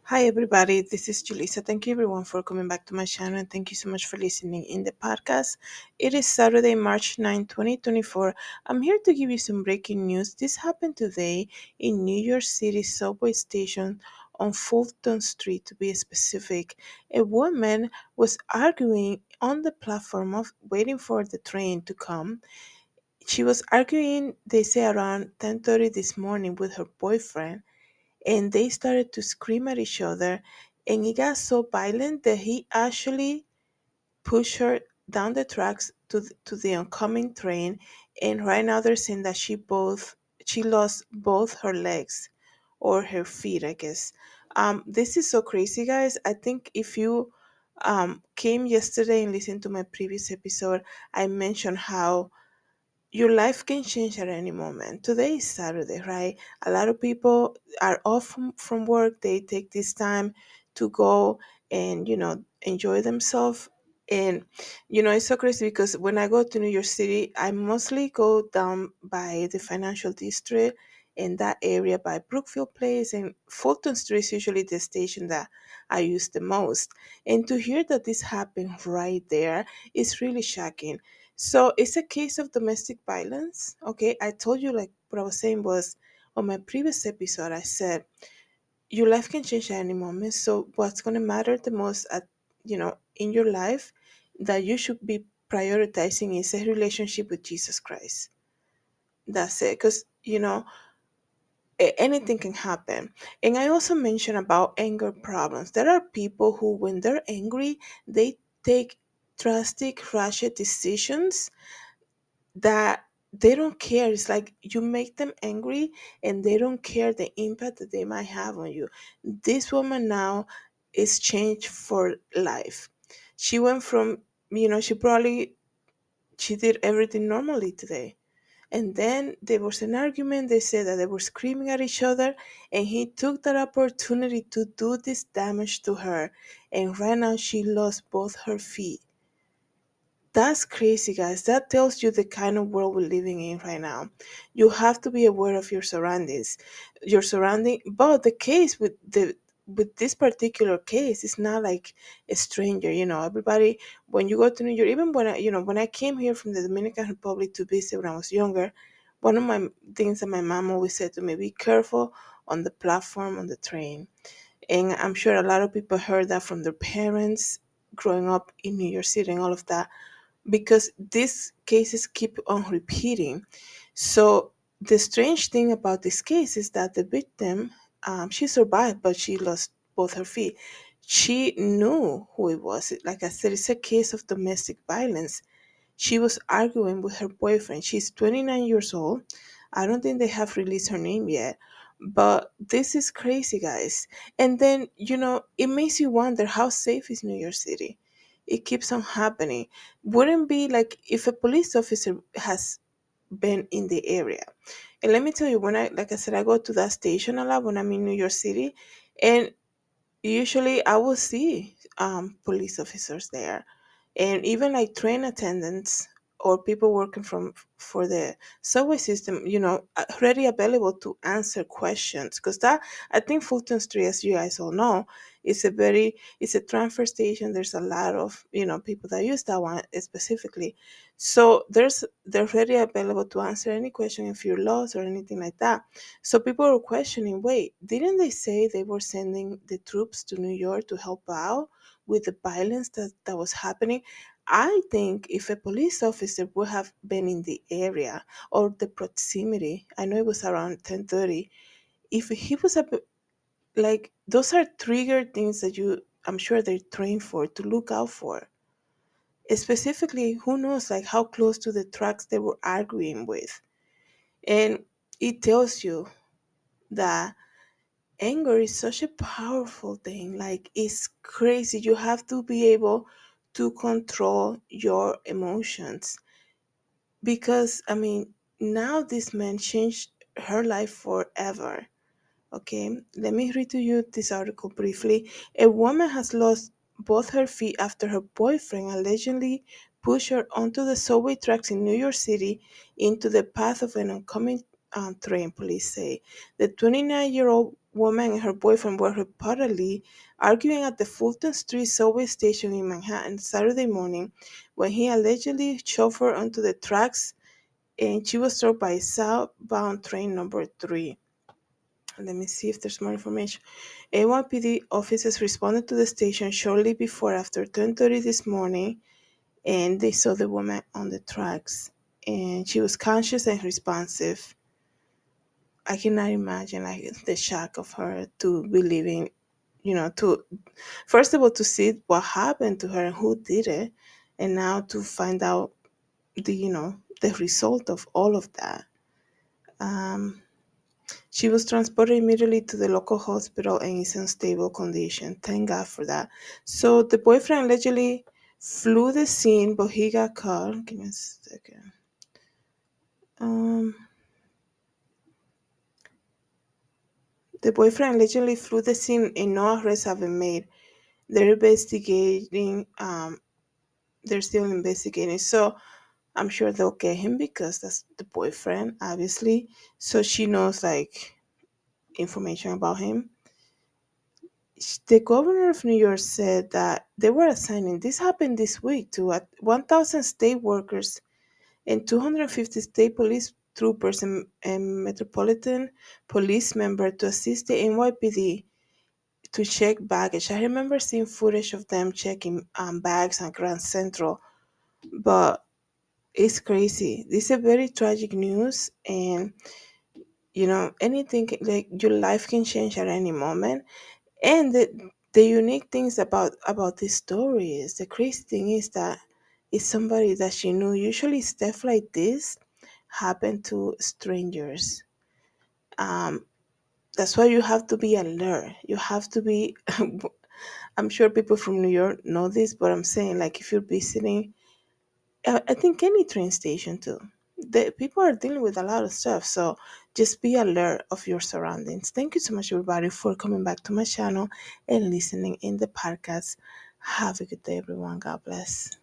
Hi, everybody. This is Julissa. Thank you, everyone, for coming back to my channel, and thank you so much for listening in the podcast. It is Saturday, March 9, 2024. I'm here to give you some breaking news. This happened today in New York City subway station on Fulton Street, to be specific. A woman was arguing on the platform of waiting for the train to come. She was arguing, they say, around 10:30 this morning with her boyfriend, and they started to scream at each other, and it got so violent that he actually pushed her down the tracks to the oncoming train. And right now they're saying that she lost both her legs, or her feet, I guess. This is so crazy, guys. I think if you came yesterday and listened to my previous episode, I mentioned how your life can change at any moment. Today is Saturday, right? A lot of people are off from work. They take this time to go and, enjoy themselves. And, it's so crazy because when I go to New York City, I mostly go down by the financial district in that area by Brookfield Place, and Fulton Street is usually the station that I use the most. And to hear that this happened right there is really shocking. So it's a case of domestic violence. Okay, I told you, like, what I was saying was, on my previous episode, I said your life can change at any moment. So what's gonna matter the most in your life that you should be prioritizing is a relationship with Jesus Christ. That's it. Because anything can happen. And I also mentioned about anger problems. There are people who, when they're angry, they take drastic, rash decisions that they don't care. It's like you make them angry and they don't care the impact that they might have on you. This woman now is changed for life. She went from, she did everything normally today. And then there was an argument. They said that they were screaming at each other, and he took that opportunity to do this damage to her. And right now, she lost both her feet. That's crazy, guys. That tells you the kind of world we're living in right now. You have to be aware of your surroundings, But the case with this particular case, it's not like a stranger. Everybody, when you go to New York, even when I came here from the Dominican Republic to visit when I was younger, one of my things that my mom always said to me: be careful on the platform on the train. And I'm sure a lot of people heard that from their parents growing up in New York City and all of that, because these cases keep on repeating. So the strange thing about this case is that the victim, she survived, but she lost both her feet. She knew who it was. Like I said, it's a case of domestic violence. She was arguing with her boyfriend. She's 29 years old. I don't think they have released her name yet. But this is crazy, guys. And then, it makes you wonder, how safe is New York City? It keeps on happening. Wouldn't be like if a police officer has been in the area. And let me tell you, like I said, I go to that station a lot when I'm in New York City. And usually I will see police officers there, and even like train attendants or people working for the subway system, ready available to answer questions. Because that, I think Fulton Street, as you guys all know, it's a transfer station. There's a lot of people that use that one specifically. So they're ready available to answer any question if you're lost or anything like that. So people were questioning, wait, didn't they say they were sending the troops to New York to help out with the violence that was happening? I think if a police officer would have been in the area or the proximity, I know it was around 10:30, if he was like, those are trigger things that I'm sure they're trained for, to look out for. Specifically, who knows like how close to the tracks they were arguing with. And it tells you that anger is such a powerful thing. Like, it's crazy. You have to be able to control your emotions, because I mean, now this man changed her life forever. Okay, let me read to you this article briefly. A woman has lost both her feet after her boyfriend allegedly pushed her onto the subway tracks in New York City into the path of an oncoming train, police say. The 29-year-old woman and her boyfriend were reportedly arguing at the Fulton Street subway station in Manhattan Saturday morning when he allegedly shoved her onto the tracks and she was struck by southbound train number 3. Let me see if there's more information. NYPD officers responded to the station shortly before after 10:30 this morning, and they saw the woman on the tracks, and she was conscious and responsive. I cannot imagine like the shock of her to be living, to first of all to see what happened to her and who did it, and now to find out the result of all of that. Um, She was transported immediately to the local hospital and is in stable condition. Thank God for that. So the boyfriend allegedly flew the scene, but he got caught. Give me a second. Um, the boyfriend allegedly flew the scene and no arrests have been made. They're investigating. They're still investigating. So I'm sure they'll get him because that's the boyfriend, obviously. So she knows like information about him. The governor of New York said that they were assigning, this happened this week, to 1,000 state workers and 250 state police troopers and metropolitan police members to assist the NYPD to check baggage. I remember seeing footage of them checking bags at Grand Central, but it's crazy. This is a very tragic news, and anything like your life can change at any moment. And the unique things about this story is the crazy thing is that it's somebody that she knew. Usually stuff like this happen to strangers. Um, that's why you have to be alert. You have to be. I'm sure people from New York know this, but I'm saying like if you're visiting, I think any train station too. The people are dealing with a lot of stuff, so just be alert of your surroundings. Thank you so much, everybody, for coming back to my channel and listening in the podcast. Have a good day, everyone. God bless.